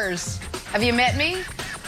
Rivers. Have you met me?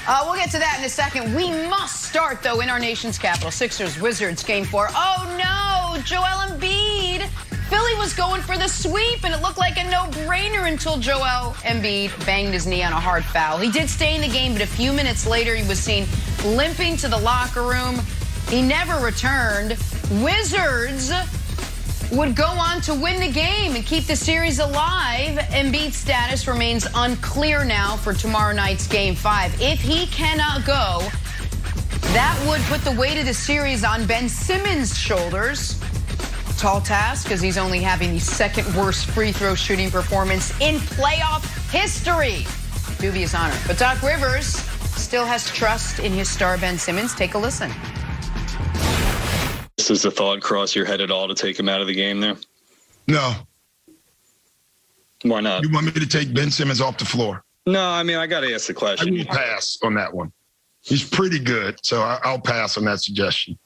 We'll get to that in a second. We must start, though, in our nation's capital. Sixers-Wizards game 4. Oh, no, Joel Embiid. Philly was going for the sweep, and it looked like a no-brainer until Joel Embiid banged his knee on a hard foul. He did stay in the game, but a few minutes later, he was seen limping to the locker room. He never returned. Wizards would go on to win the game and keep the series alive. Embiid's status remains unclear now for tomorrow night's Game 5. If he cannot go, that would put the weight of the series on Ben Simmons' shoulders. Tall task, because he's only having the second worst free throw shooting performance in playoff history. Dubious honor. But Doc Rivers still has trust in his star Ben Simmons. Take a listen. Does the thought cross your head at all to take him out of the game there? No. Why not? You want me to take Ben Simmons off the floor? No, I mean, I got to ask the question. I will pass on that one. He's pretty good, so I'll pass on that suggestion.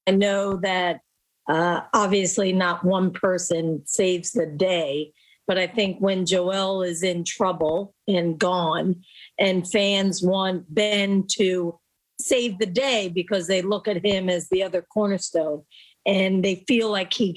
I know that obviously not one person saves the day, but I think when Joel is in trouble and gone and fans want Ben to save the day because they look at him as the other cornerstone and they feel like he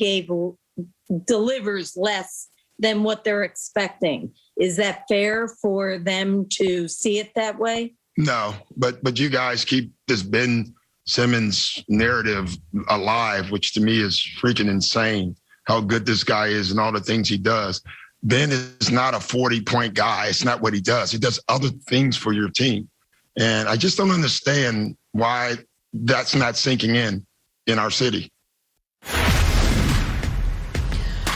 delivers less than what they're expecting. Is that fair for them to see it that way? No, but you guys keep this Ben Simmons narrative alive, which to me is freaking insane, how good this guy is and all the things he does. Ben is not a 40-point guy. It's not what he does. He does other things for your team. And I just don't understand why that's not sinking in our city.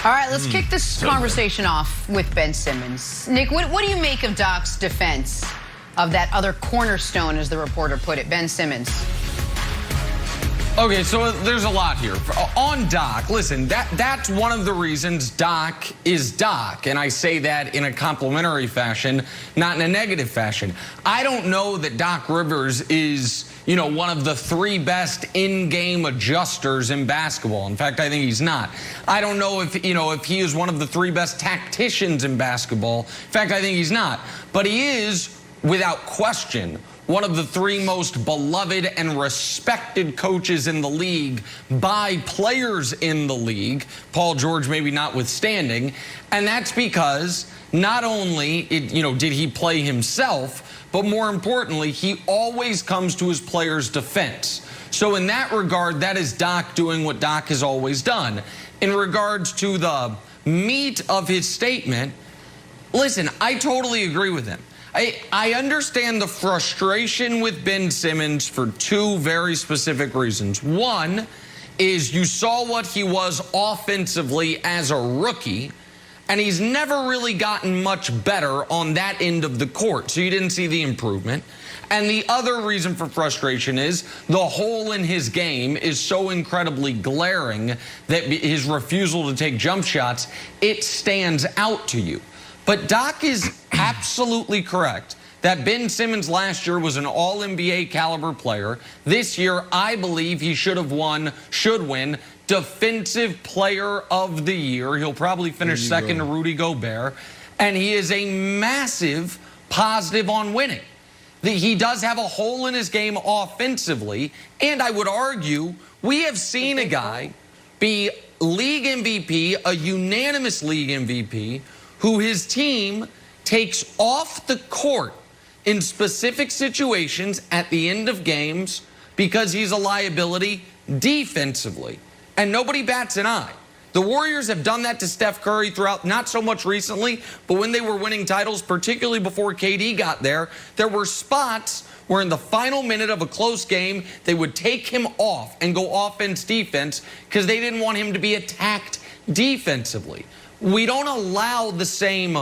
All right, let's kick this conversation off with Ben Simmons. Nick, what do you make of Doc's defense of that other cornerstone, as the reporter put it, Ben Simmons? Okay, so there's a lot here. On Doc, listen, that's one of the reasons Doc is Doc, and I say that in a complimentary fashion, not in a negative fashion. I don't know that Doc Rivers is, one of the 3 best in-game adjusters in basketball. In fact, I think he's not. I don't know if he is one of the 3 best tacticians in basketball. In fact, I think he's not. But he is, without question, one of the 3 most beloved and respected coaches in the league by players in the league, Paul George maybe notwithstanding. And that's because not only did he play himself, but more importantly, he always comes to his players' defense. So in that regard, that is Doc doing what Doc has always done. In regards to the meat of his statement, listen, I totally agree with him. I understand the frustration with Ben Simmons for 2 very specific reasons. One is you saw what he was offensively as a rookie, and he's never really gotten much better on that end of the court, so you didn't see the improvement. And the other reason for frustration is the hole in his game is so incredibly glaring that his refusal to take jump shots, it stands out to you. But Doc is absolutely correct that Ben Simmons last year was an all-NBA caliber player. This year, I believe he should win Defensive Player of the Year. He'll probably finish second to Rudy Gobert. And he is a massive positive on winning. He does have a hole in his game offensively. And I would argue we have seen a guy be league MVP, a unanimous league MVP, who his team takes off the court in specific situations at the end of games because he's a liability defensively. And nobody bats an eye. The Warriors have done that to Steph Curry throughout, not so much recently, but when they were winning titles, particularly before KD got there were spots where in the final minute of a close game, they would take him off and go offense-defense because they didn't want him to be attacked defensively. We don't allow the same,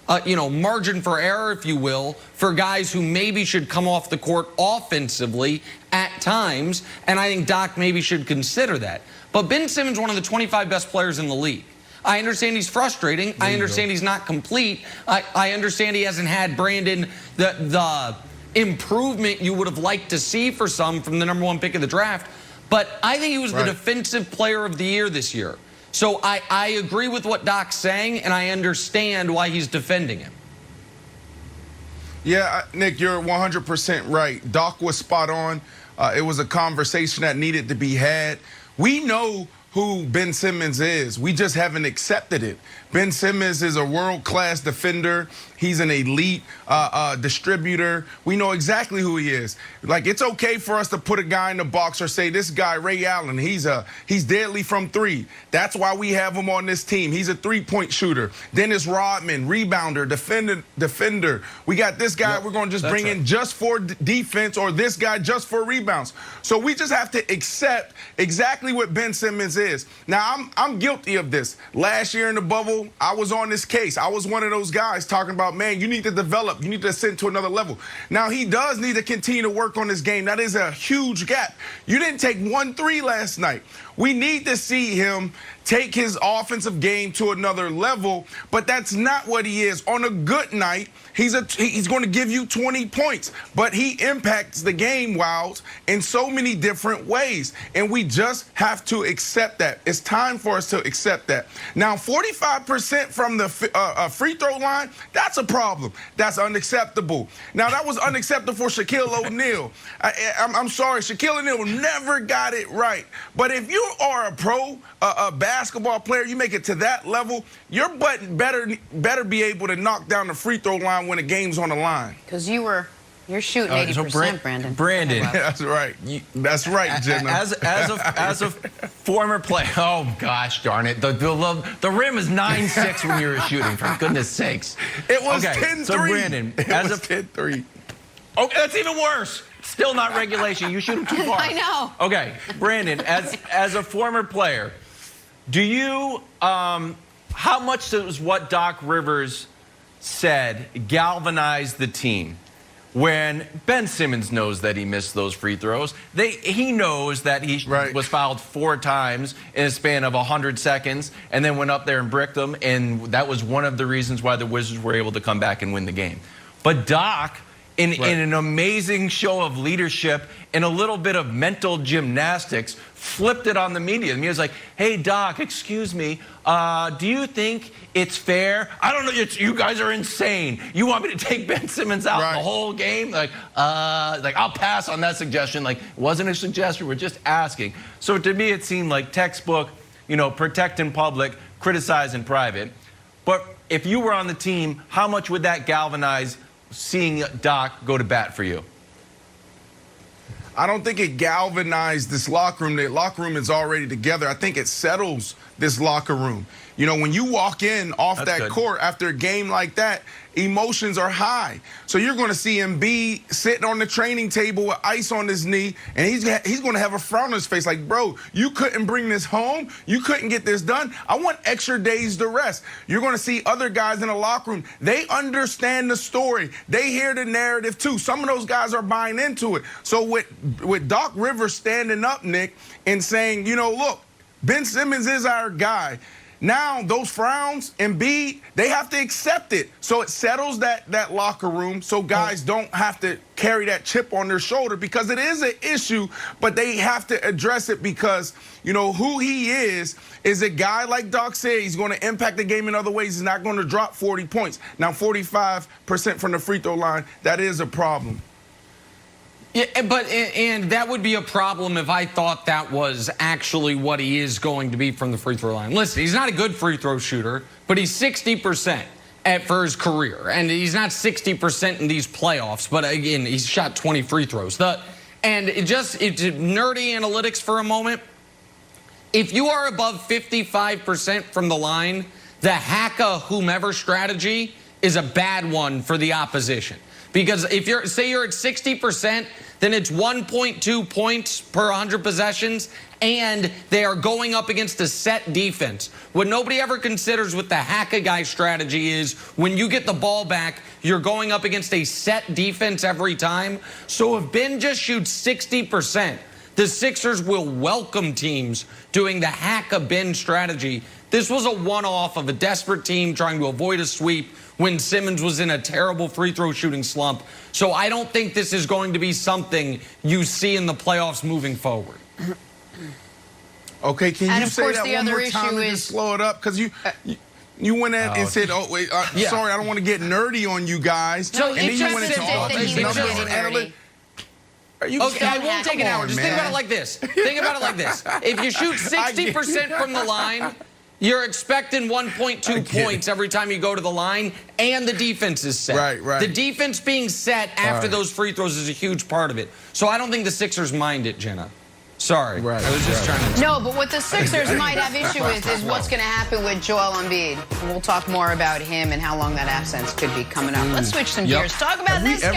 margin for error, if you will, for guys who maybe should come off the court offensively at times, and I think Doc maybe should consider that. But Ben Simmons, one of the 25 best players in the league. I understand he's frustrating. I understand he's not complete. I understand he hasn't had, Brandon, the improvement you would have liked to see for some from the #1 pick of the draft. But I think he was the Defensive Player of the Year this year. So I agree with what Doc's saying, and I understand why he's defending him. Yeah, Nick, you're 100% right. Doc was spot on. It was a conversation that needed to be had. We know who Ben Simmons is. We just haven't accepted it. Ben Simmons is a world-class defender. He's an elite distributor. We know exactly who he is. Like, it's okay for us to put a guy in the box or say, this guy, Ray Allen, he's deadly from three. That's why we have him on this team. He's a three-point shooter. Dennis Rodman, rebounder, defender. We got this guy we're going to just bring in just for defense, or this guy just for rebounds. So we just have to accept exactly what Ben Simmons is. Now, I'm guilty of this. Last year in the bubble, I was on this case. I was one of those guys talking about, man, you need to develop. You need to ascend to another level. Now, he does need to continue to work on his game. That is a huge gap. You didn't take 1-3 last night. We need to see him take his offensive game to another level, but that's not what he is. On a good night, he's going to give you 20 points, but he impacts the game, Wilds, in so many different ways, and we just have to accept that. It's time for us to accept that. Now, 45% from the free throw line, that's a problem. That's unacceptable. Now, that was unacceptable for Shaquille O'Neal. I'm sorry, Shaquille O'Neal never got it right, but if you are a pro, a basketball player, you make it to that level, your butt better be able to knock down the free throw line when the game's on the line. Because you're shooting 80%, Brandon. Brandon. That's right. That's right, Jenna. As a former player, oh gosh darn it, the rim is 9-6 when you're shooting. For goodness sakes, it was okay, 10-3. So Brandon, as a 10-3. Okay, that's even worse. Still not regulation. You shoot him too far. I know. Okay, Brandon, as a former player, do you how much does what Doc Rivers said galvanize the team? When Ben Simmons knows that he missed those free throws, he knows that he was fouled 4 times in a span of 100 seconds and then went up there and bricked them, and that was one of the reasons why the Wizards were able to come back and win the game. But Doc, in an amazing show of leadership and a little bit of mental gymnastics, flipped it on the media. The media's like, hey, Doc, excuse me, do you think it's fair? I don't know, you guys are insane. You want me to take Ben Simmons out the whole game? Like, I'll pass on that suggestion. Like, it wasn't a suggestion, we're just asking. So to me, it seemed like textbook, protect in public, criticize in private. But if you were on the team, how much would that galvanize seeing Doc go to bat for you? I don't think it galvanized this locker room. The locker room is already together. I think it settles this locker room. When you walk in off that court after a game like that, emotions are high. So you're going to see Embiid sitting on the training table with ice on his knee, and he's going to have a frown on his face like, bro, you couldn't bring this home. You couldn't get this done. I want extra days to rest. You're going to see other guys in the locker room. They understand the story. They hear the narrative, too. Some of those guys are buying into it. So with Doc Rivers standing up, Nick, and saying, look, Ben Simmons is our guy. Now, those frowns, Embiid, they have to accept it. So it settles that locker room so guys don't have to carry that chip on their shoulder, because it is an issue, but they have to address it because, who he is a guy, like Doc said, he's going to impact the game in other ways. He's not going to drop 40 points. Now, 45% from the free throw line, that is a problem. Yeah, and that would be a problem if I thought that was actually what he is going to be from the free throw line. Listen, he's not a good free throw shooter, but he's 60% for his career, and he's not 60% in these playoffs. But again, he's shot 20 free throws. And it's nerdy analytics for a moment. If you are above 55% from the line, the Haka whomever strategy is a bad one for the opposition. Because if you're at 60%, then it's 1.2 points per 100 possessions, and they are going up against a set defense. What nobody ever considers with the hack-a-guy strategy is when you get the ball back, you're going up against a set defense every time. So if Ben just shoots 60%, the Sixers will welcome teams doing the hack-a-Ben strategy. This was a one-off of a desperate team trying to avoid a sweep when Simmons was in a terrible free throw shooting slump. So I don't think this is going to be something you see in the playoffs moving forward. Okay, can you say that the one other more time issue and is just slow it up? Because You went in and said, "Oh wait, sorry, I don't want to get nerdy on you guys." So and then you went into all that these he was numbers getting and nerdy. analytics. Okay, I won't take an hour. Just think about it like this. Think about it like this. If you shoot 60% from the line, you're expecting 1.2 points every time you go to the line, and the defense is set. Right. The defense being set after those free throws is a huge part of it. So I don't think the Sixers mind it, Jenna. Sorry. Right, I was just trying to... No, but what the Sixers might have issue with is what's going to happen with Joel Embiid. We'll talk more about him and how long that absence could be coming up. Let's switch some gears. Talk about this guy.